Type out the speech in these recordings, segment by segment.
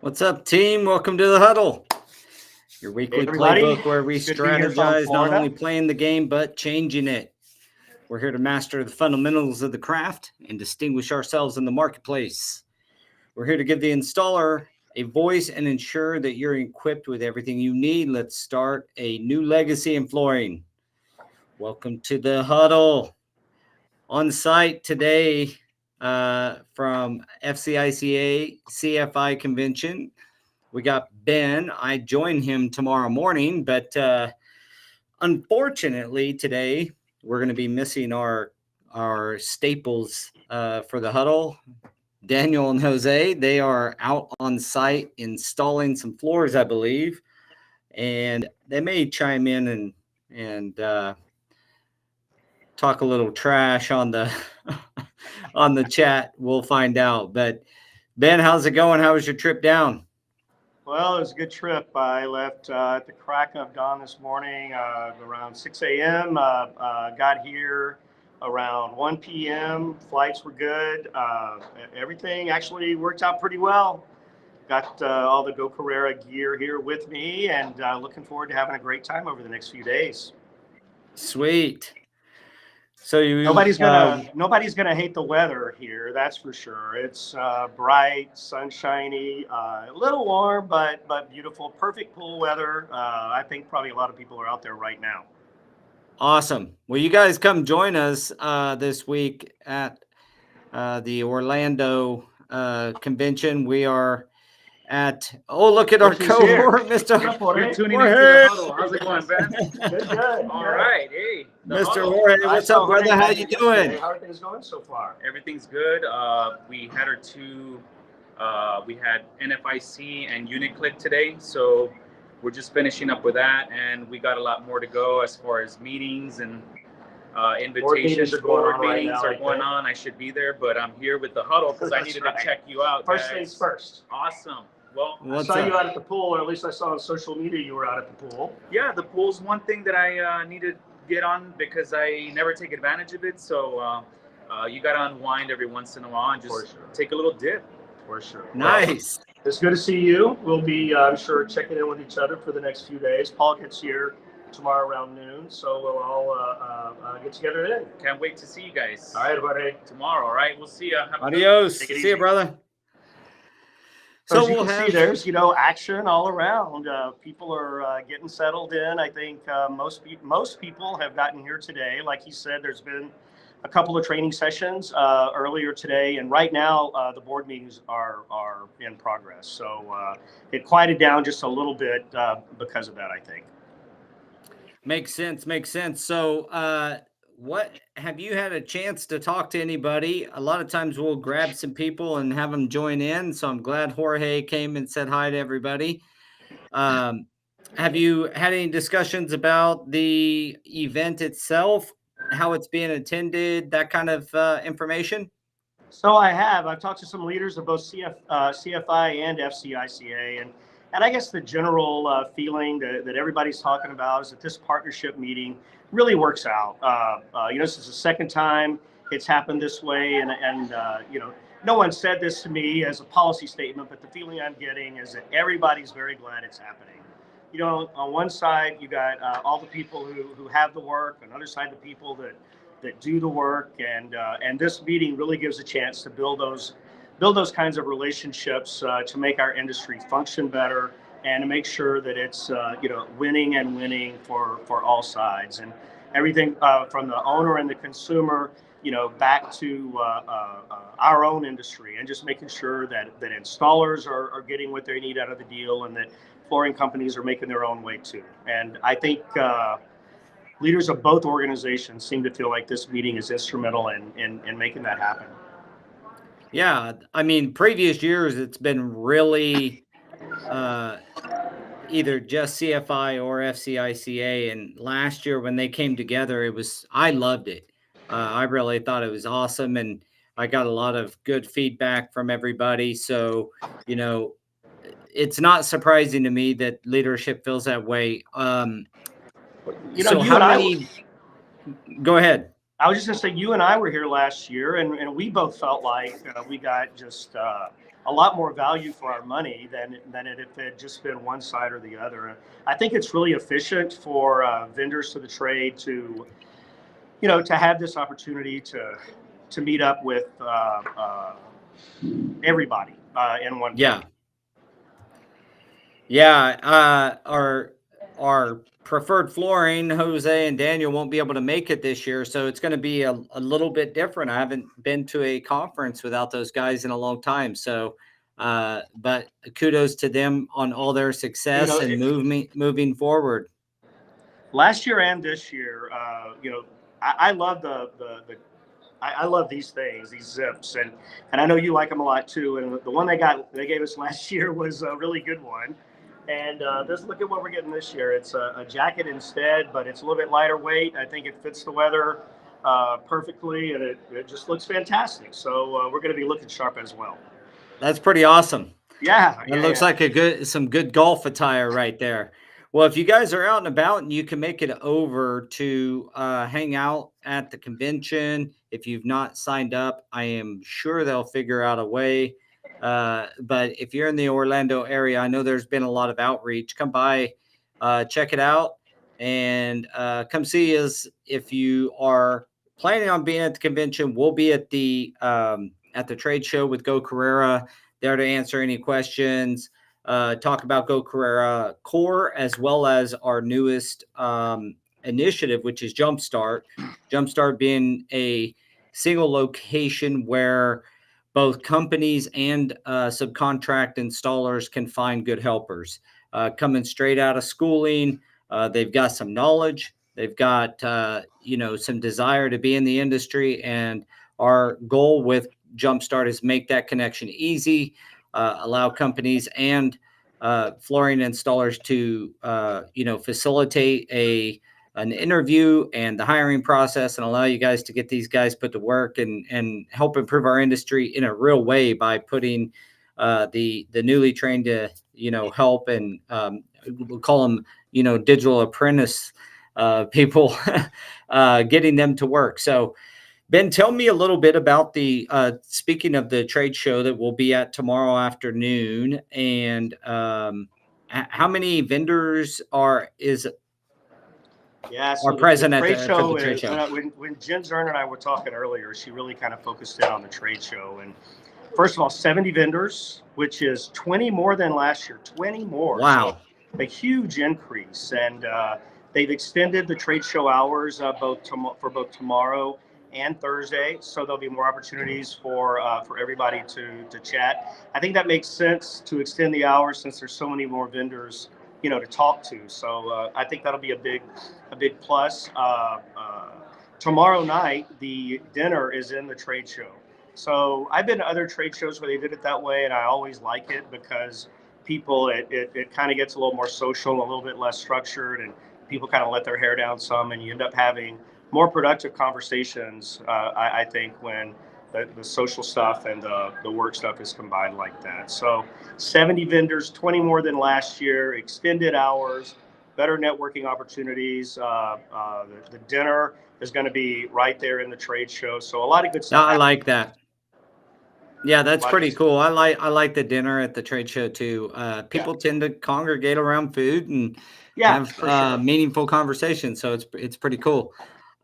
What's up, team? Welcome to the Huddle, your weekly playbook where we strategize not only playing the game, but changing it. We're here to master the fundamentals of the craft and distinguish ourselves in the marketplace. We're here to give the installer a voice and ensure that you're equipped with everything you need. Let's start a new legacy in flooring. Welcome to the Huddle. On site today from FCICA CFI convention, we got Ben. I join him tomorrow morning, but unfortunately today we're going to be missing our staples for the Huddle. Daniel and Jose, they are out on site installing some floors, I believe, and they may chime in and talk a little trash on the on the chat. We'll find out. But Ben, how's it going? How was your trip down? Well, it was a good trip. I left at the crack of dawn this morning around 6 a.m. Got here around 1 p.m. Flights were good. Everything actually worked out pretty well. Got all the Go Carrera gear here with me, and looking forward to having a great time over the next few days. Sweet. So nobody's gonna hate the weather here, that's for sure. It's bright, sunshiny, a little warm, but beautiful, perfect pool weather. I think probably a lot of people are out there right now. Awesome. Well, you guys come join us this week at the Orlando convention. We are at, look at our cohort, Mr. You're tuning into the Huddle. How's it going, Ben? Good. All right. Hey, Mr. Jorge, what's up, brother? How you doing? How are things going so far? Everything's good. We had our two, we had NFIC and UniClick today, so we're just finishing up with that, and we got a lot more to go as far as meetings and invitations. Board meetings are going on. I should be there, but I'm here with the Huddle because I needed to check you out. First things first. Awesome. Well, I saw you out at the pool, or at least I saw on social media you were out at the pool. Yeah, the pool's one thing that I need to get on because I never take advantage of it. So you got to unwind every once in a while and just take a little dip. For sure. Nice. Well, it's good to see you. We'll be, I'm sure, checking in with each other for the next few days. Paul gets here tomorrow around noon, so we'll all get together then. Can't wait to see you guys. All right, everybody. Tomorrow, all right? We'll see you. Adios. See you, brother. So as you can see, there's action all around. People are getting settled in. I think most people have gotten here today. Like he said, there's been a couple of training sessions earlier today, and right now the board meetings are in progress. So it quieted down just a little bit because of that, I think. Makes sense. So what have you had a chance to talk to anybody? A lot of times we'll grab some people and have them join in. So I'm glad Jorge came and said hi to everybody. Have you had any discussions about the event itself, how it's being attended, that kind of information? So I have. I've talked to some leaders of both CFI and FCICA, and I guess the general feeling that everybody's talking about is that this partnership meeting really works out. This is the second time it's happened this way, and no one said this to me as a policy statement, but the feeling I'm getting is that everybody's very glad it's happening. On one side, you got all the people who have the work, on the other side, the people that do the work, and this meeting really gives a chance to build those kinds of relationships to make our industry function better and to make sure that it's winning for all sides, and everything from the owner and the consumer back to our own industry, and just making sure that installers are getting what they need out of the deal, and that flooring companies are making their own way too. And I think leaders of both organizations seem to feel like this meeting is instrumental in making that happen. Yeah, I mean, previous years it's been really either just CFI or FCICA, and last year when they came together, I loved it. I really thought it was awesome, and I got a lot of good feedback from everybody. So, it's not surprising to me that leadership feels that way. Go ahead. I was just gonna say, you and I were here last year, and we both felt like we got just a lot more value for our money than if it had just been one side or the other. I think it's really efficient for vendors to the trade to, to have this opportunity to meet up with everybody in one place. Yeah. Our preferred flooring, Jose and Daniel, won't be able to make it this year, so it's going to be a little bit different. I haven't been to a conference without those guys in a long time. So, but kudos to them on all their success and moving forward. Last year and this year, I love I love these things, these zips, and I know you like them a lot too. And the one they gave us last year was a really good one. And just look at what we're getting this year. It's a jacket instead, but it's a little bit lighter weight. I think it fits the weather perfectly, and it just looks fantastic. So we're going to be looking sharp as well. That's pretty awesome. Yeah, it looks like some good golf attire right there. Well, if you guys are out and about and you can make it over to hang out at the convention, if you've not signed up, I am sure they'll figure out a way. But if you're in the Orlando area, I know there's been a lot of outreach. Come by, check it out, and come see us. If you are planning on being at the convention, we'll be at the trade show with Go Carrera, there to answer any questions, talk about Go Carrera Core, as well as our newest initiative, which is Jumpstart. Jumpstart being a single location where both companies and subcontract installers can find good helpers. Coming straight out of schooling, they've got some knowledge, they've got some desire to be in the industry, and our goal with Jumpstart is make that connection easy, allow companies and flooring installers to facilitate an interview and the hiring process, and allow you guys to get these guys put to work and help improve our industry in a real way by putting the newly trained to help, and we'll call them digital apprentice people, getting them to work. So Ben, tell me a little bit about the speaking of the trade show that we'll be at tomorrow afternoon, and how many vendors are present at the trade show? When Jen Zern and I were talking earlier, she really kind of focused in on the trade show. And first of all, 70 vendors, which is 20 more than last year. 20 more. Wow. So a huge increase. And they've extended the trade show hours for both tomorrow and Thursday, so there'll be more opportunities for everybody to chat. I think that makes sense to extend the hours since there's so many more vendors to talk to. So I think that'll be a big plus. Tomorrow night, the dinner is in the trade show. So I've been to other trade shows where they did it that way, and I always like it because people, it kind of gets a little more social, a little bit less structured, and people kind of let their hair down some, and you end up having more productive conversations, I think, when the social stuff and the work stuff is combined like that. So 70 vendors, 20 more than last year, extended hours, better networking opportunities. The dinner is going to be right there in the trade show. So a lot of good stuff. I like that. Yeah, that's pretty cool. I like the dinner at the trade show too. People tend to congregate around food and have meaningful conversations. So it's pretty cool.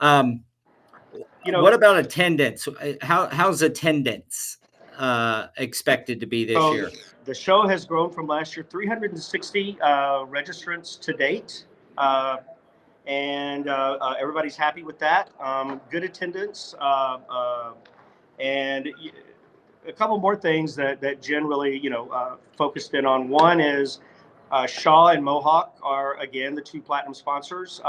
What about attendance? How's attendance expected to be this year? The show has grown from last year, 360 registrants to date, and everybody's happy with that. Good attendance, and a couple more things that Jen really focused in on. One is Shaw and Mohawk are again the two platinum sponsors,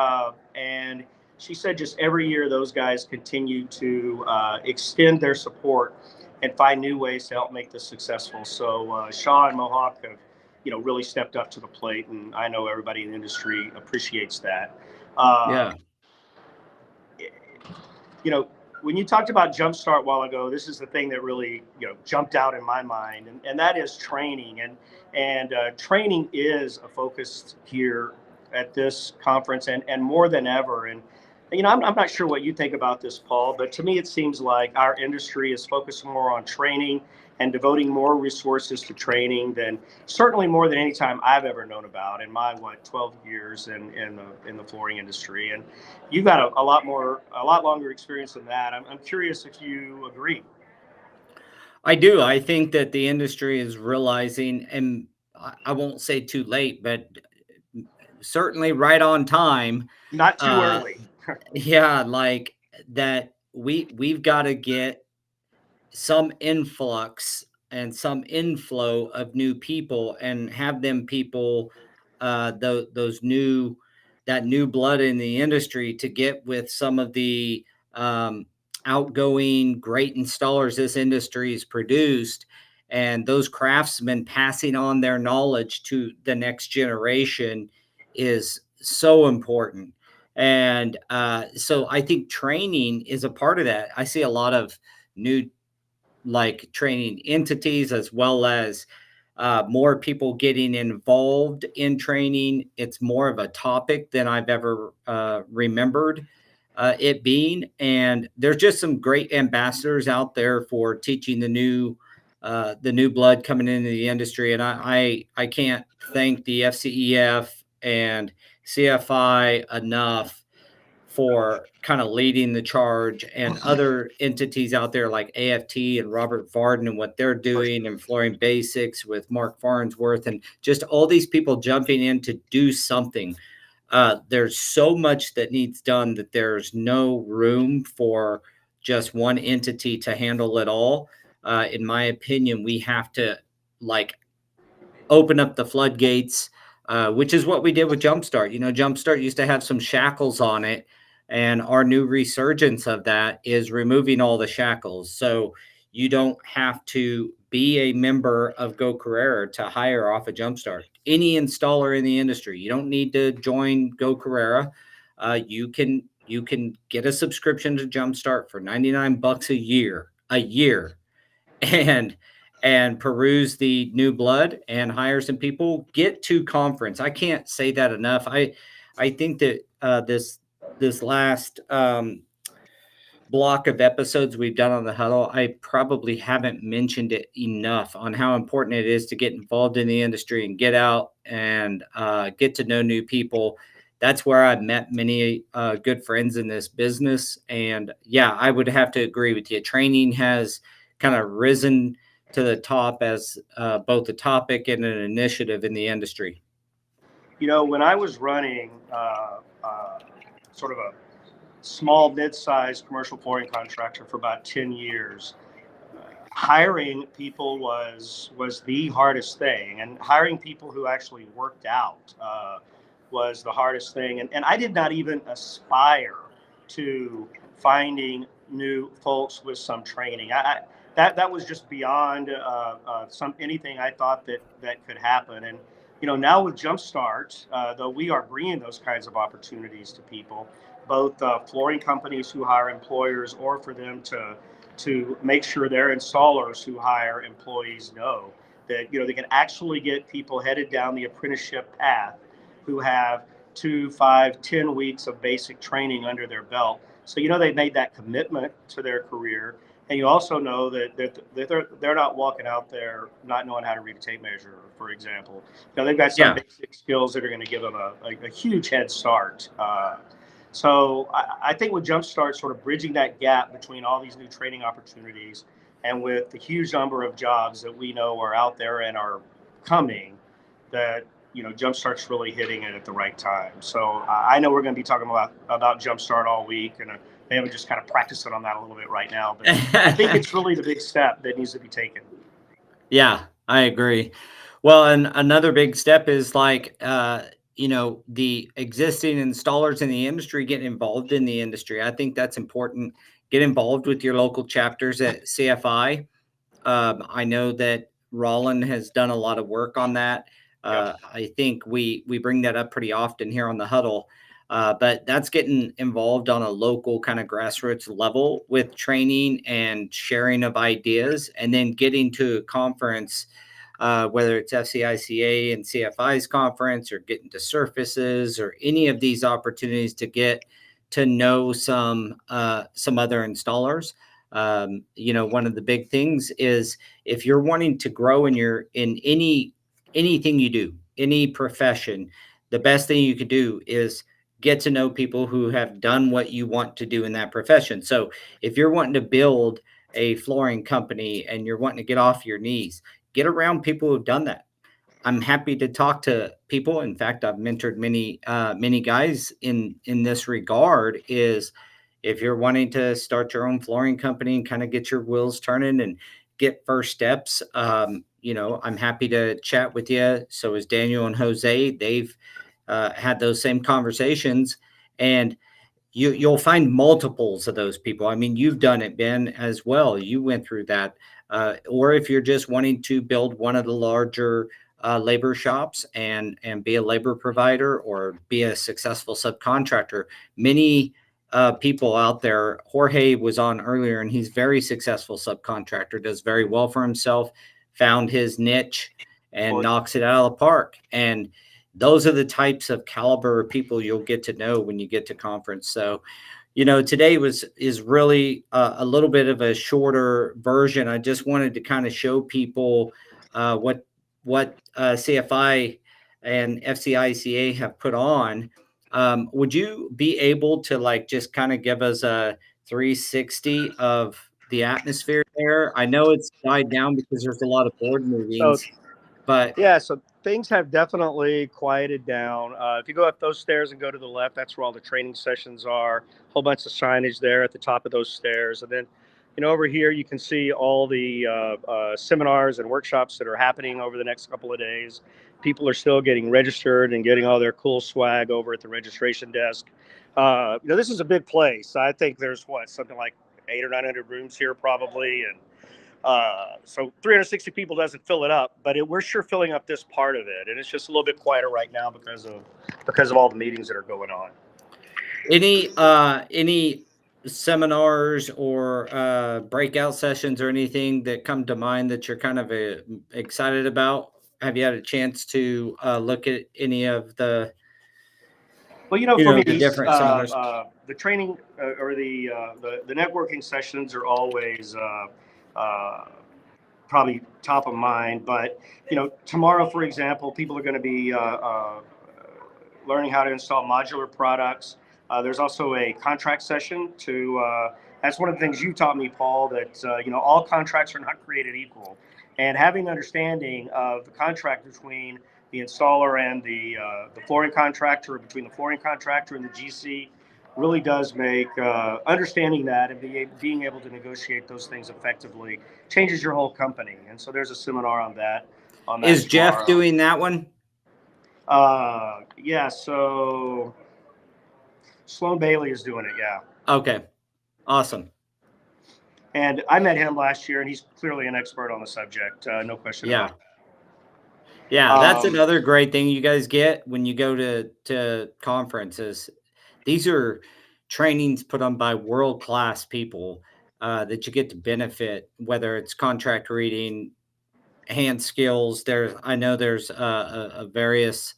and she said just every year those guys continue to extend their support and find new ways to help make this successful. So Shaw and Mohawk have, really stepped up to the plate, and I know everybody in the industry appreciates that. When you talked about Jumpstart a while ago, this is the thing that really, jumped out in my mind, and that is training. And training is a focus here at this conference, and more than ever. And I'm not sure what you think about this, Paul, but to me, it seems like our industry is focusing more on training and devoting more resources to training than certainly more than any time I've ever known about in my 12 years in the flooring industry. And you've got a lot longer experience than that. I'm curious if you agree. I do. I think that the industry is realizing, and I won't say too late, but certainly right on time. Not too early. Yeah, like that we've got to get some influx and some inflow of new people and have them people those new that new blood in the industry to get with some of the um, outgoing great installers this industry has produced, and those craftsmen passing on their knowledge to the next generation is so important. And so I think training is a part of that. I see a lot of new like training entities, as well as more people getting involved in training. It's more of a topic than I've ever remembered it being. And there's just some great ambassadors out there for teaching the new blood coming into the industry. And I can't thank the FCEF and CFI enough for kind of leading the charge, and other entities out there like AFT and Robert Varden and what they're doing, and Flooring Basics with Mark Farnsworth, and just all these people jumping in to do something. There's so much that needs done that there's no room for just one entity to handle it all. In my opinion, we have to like open up the floodgates, which is what we did with Jumpstart. Jumpstart used to have some shackles on it, and our new resurgence of that is removing all the shackles. So you don't have to be a member of Go Carrera to hire off a Jumpstart. Any installer in the industry, you don't need to join Go Carrera. You can get a subscription to Jumpstart for $99 a year, and peruse the new blood and hire some people. Get to conference. I can't say that enough. I think that this last block of episodes we've done on the Huddle, I probably haven't mentioned it enough on how important it is to get involved in the industry and get out and get to know new people. That's where I've met many good friends in this business. And yeah, I would have to agree with you. Training has kind of risen to the top as both a topic and an initiative in the industry. When I was running sort of a small, mid-sized commercial flooring contractor for about 10 years, hiring people was the hardest thing, and hiring people who actually worked out was the hardest thing. And I did not even aspire to finding new folks with some training. That was just beyond anything I thought that could happen. And now with Jumpstart, though we are bringing those kinds of opportunities to people, both flooring companies who hire employers, or for them to make sure their installers who hire employees know that they can actually get people headed down the apprenticeship path who have 2, 5, 10 weeks of basic training under their belt. So they've made that commitment to their career. And you also know that they're not walking out there not knowing how to read a tape measure, for example. They've got some basic skills that are going to give them a huge head start. So I think with Jumpstart sort of bridging that gap between all these new training opportunities, and with the huge number of jobs that we know are out there and are coming, that Jumpstart's really hitting it at the right time. So I know we're going to be talking about Jumpstart all week, and maybe I'm just kind of practicing on that a little bit right now. But I think it's really the big step that needs to be taken. Yeah, I agree. Well, and another big step is like, the existing installers in the industry getting involved in the industry. I think that's important. Get involved with your local chapters at CFI. I know that Roland has done a lot of work on that. I think we bring that up pretty often here on the Huddle. But that's getting involved on a local kind of grassroots level with training and sharing of ideas, and then getting to a conference, whether it's FCICA and CFI's conference, or getting to surfaces, or any of these opportunities to get to know some other installers. One of the big things is if you're wanting to grow in anything you do, any profession, the best thing you could do is get to know people who have done what you want to do in that profession. So if you're wanting to build a flooring company and you're wanting to get off your knees, get around people who've done that. I'm happy to talk to people. In fact, I've mentored many guys in this regard. Is if you're wanting to start your own flooring company and kind of get your wheels turning and get first steps, I'm happy to chat with you. So is Daniel and Jose. They've had those same conversations, and you'll find multiples of those people. I mean, you've done it, Ben, as well. You went through that. Or if you're just wanting to build one of the larger labor shops and be a labor provider or be a successful subcontractor, many people out there. Jorge was on earlier, and he's very successful subcontractor, does very well for himself, found his niche and knocks it out of the park. And those are the types of caliber of people you'll get to know when you get to conference. So, today is really a little bit of a shorter version. I just wanted to kind of show people what CFI and FCICA have put on. Would you be able to just kind of give us a 360 of the atmosphere there? I know it's died down because there's a lot of board meetings. So things have definitely quieted down. If you go up those stairs and go to the left, that's where all the training sessions are. A whole bunch of signage there at the top of those stairs. And then, over here, you can see all the seminars and workshops that are happening over the next couple of days. People are still getting registered and getting all their cool swag over at the registration desk. This is a big place. I think there's something like 800 or 900 rooms here probably. And so 360 people doesn't fill it up, but we're sure filling up this part of it. And it's just a little bit quieter right now because of all the meetings that are going on. Any seminars or breakout sessions or anything that come to mind that you're kind of excited about? Have you had a chance to look at any of the for me, the different seminars? The training or the networking sessions are always probably top of mind. But tomorrow, for example, people are going to be learning how to install modular products. There's also a contract session that's one of the things you taught me, Paul, that all contracts are not created equal, and having understanding of the contract between the installer and the flooring contractor, or between the flooring contractor and the GC, really does make understanding that and being able to negotiate those things effectively changes your whole company. And so there's a seminar on that. Is Jeff doing that one? Yeah. So Sloan Bailey is doing it. Yeah. Okay. Awesome. And I met him last year, and he's clearly an expert on the subject. No question about it. Yeah, that's another great thing you guys get when you go to conferences. These are trainings put on by world-class people that you get to benefit, whether it's contract reading, hand skills. I know there's a various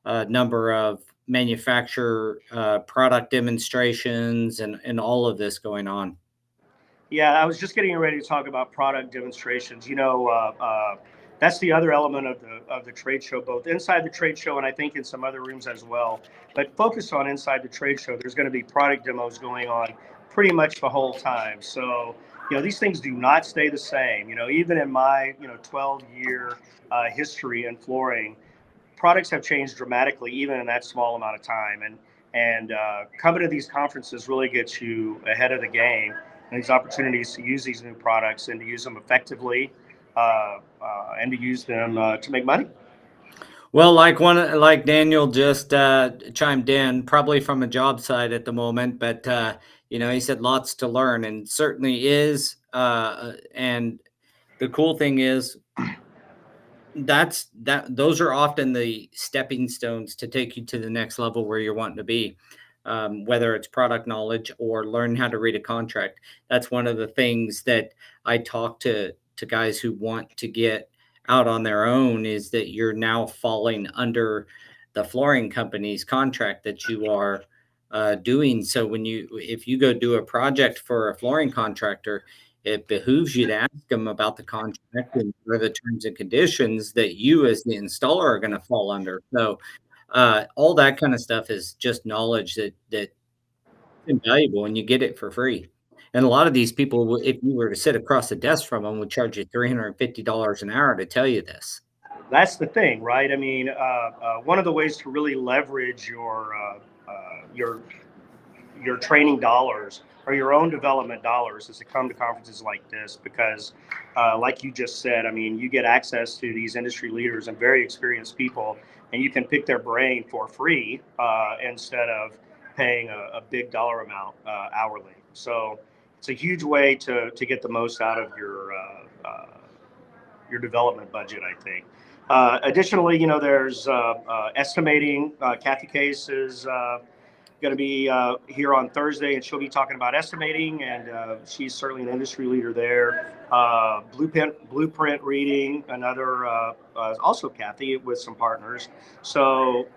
number of manufacturer product demonstrations and all of this going on. Yeah, I was just getting ready to talk about product demonstrations. That's the other element of the trade show, both inside the trade show and I think in some other rooms as well. But focus on inside the trade show. There's going to be product demos going on pretty much the whole time. So, these things do not stay the same. Even in my 12-year history in flooring, products have changed dramatically, even in that small amount of time. And coming to these conferences really gets you ahead of the game, and these opportunities to use these new products and to use them effectively. And to use them to make money. Well, like Daniel just chimed in, probably from a job site at the moment, but he said lots to learn, and certainly is. And the cool thing is those are often the stepping stones to take you to the next level where you're wanting to be. Whether it's product knowledge or learn how to read a contract. That's one of the things that I talk to guys who want to get out on their own, is that you're now falling under the flooring company's contract that you are doing. So if you go do a project for a flooring contractor, it behooves you to ask them about the contract and what are the terms and conditions that you as the installer are going to fall under. So all that kind of stuff is just knowledge that's invaluable, and you get it for free. And a lot of these people, if you were to sit across the desk from them, would charge you $350 an hour to tell you this. That's the thing, right? I mean, one of the ways to really leverage your training dollars or your own development dollars is to come to conferences like this, because like you just said, I mean, you get access to these industry leaders and very experienced people, and you can pick their brain for free instead of paying a big dollar amount hourly. So it's a huge way to get the most out of your development budget, I think. Additionally, there's estimating. Kathy Case is going to be here on Thursday, and she'll be talking about estimating, and she's certainly an industry leader there. Blueprint reading, another also Kathy with some partners. So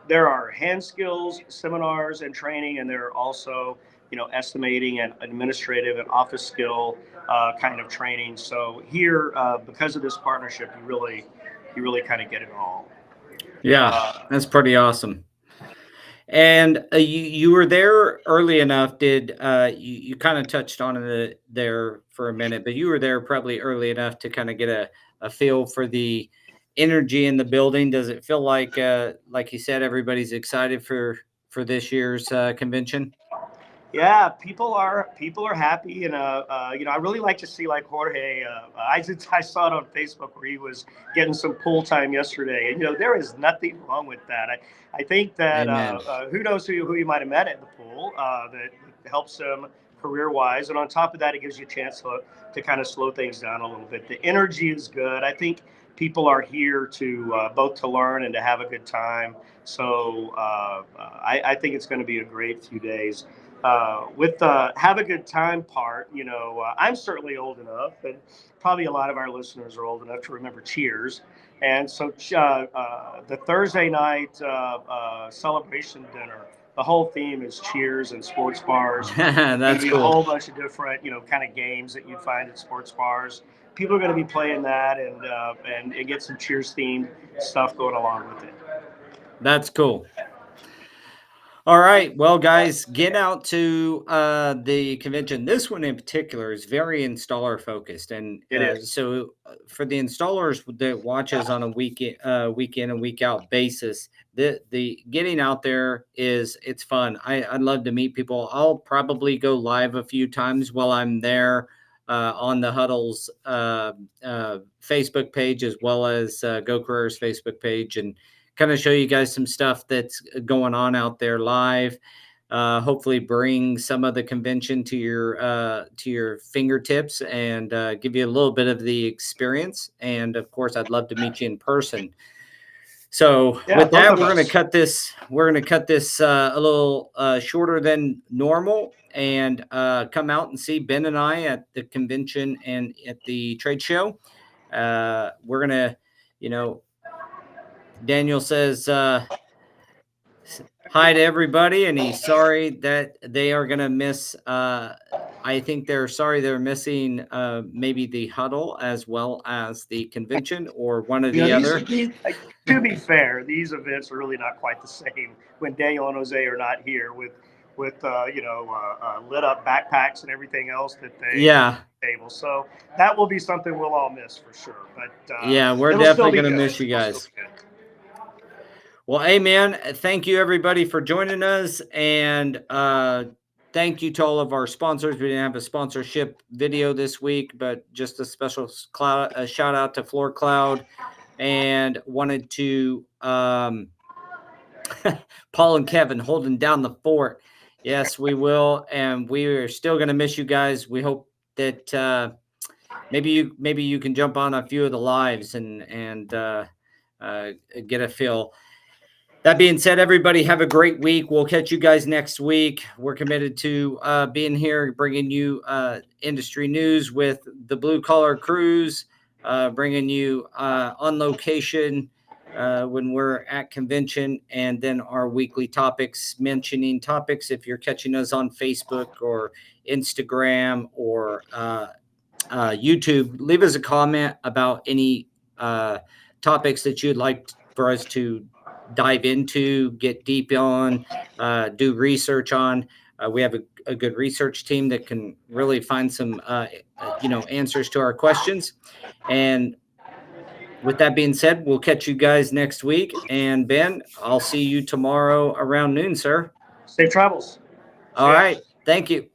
there are hand skills seminars and training, and there are also estimating and administrative and office skill kind of training. So here, because of this partnership, you really kind of get it all. Yeah, that's pretty awesome. And you were there early enough. Did you kind of touched on it there for a minute, but you were there probably early enough to kind of get a feel for the energy in the building. Does it feel like you said, everybody's excited for this year's convention? Yeah, people are happy, and I really like to see like Jorge. I saw it on Facebook where he was getting some pool time yesterday, and there is nothing wrong with that. I think that who knows who you might have met at the pool that helps him career wise, and on top of that, it gives you a chance to kind of slow things down a little bit. The energy is good. I think people are here to both to learn and to have a good time. So I think it's going to be a great few days. With the have a good time part, I'm certainly old enough, and probably a lot of our listeners are old enough to remember Cheers. And so the Thursday night celebration dinner, the whole theme is Cheers and sports bars. That's cool. A whole bunch of different, kind of games that you find at sports bars. People are going to be playing that and get some Cheers themed stuff going along with it. That's cool. All right. Well, guys, get out to the convention. This one in particular is very installer focused. And so for the installers that watch us on a week in and week out basis, the getting out there it's fun. I'd love to meet people. I'll probably go live a few times while I'm there on the Huddle's Facebook page, as well as Go Carrera's Facebook page, and kind of show you guys some stuff that's going on out there live. Hopefully bring some of the convention to your fingertips and give you a little bit of the experience. And of course, I'd love to meet you in person. So with that, we're going to cut this. We're going to cut this a little shorter than normal, and come out and see Ben and I at the convention and at the trade show. We're going to, Daniel says hi to everybody, and he's sorry that they are going to miss. I think they're sorry they're missing maybe the Huddle as well as the convention, or one or the other. To be fair, these events are really not quite the same when Daniel and Jose are not here with lit up backpacks and everything else that they table. So that will be something we'll all miss for sure. But we're definitely going to miss you guys. Well, hey, man, thank you, everybody, for joining us. And thank you to all of our sponsors. We didn't have a sponsorship video this week, but just a special shout out to Floor Cloud. And wanted to Paul and Kevin holding down the fort. Yes, we will. And we are still going to miss you guys. We hope that maybe you can jump on a few of the lives and get a feel. That being said, everybody have a great week. We'll catch you guys next week. We're committed to being here, bringing you industry news with the Blue Collar Crews, bringing you on location when we're at convention, and then our weekly topics, mentioning topics. If you're catching us on Facebook or Instagram or YouTube, leave us a comment about any topics that you'd like for us to dive into, get deep on, do research on. We have a good research team that can really find some, answers to our questions. And with that being said, we'll catch you guys next week. And Ben, I'll see you tomorrow around noon, sir. Safe travels. All right. Thank you.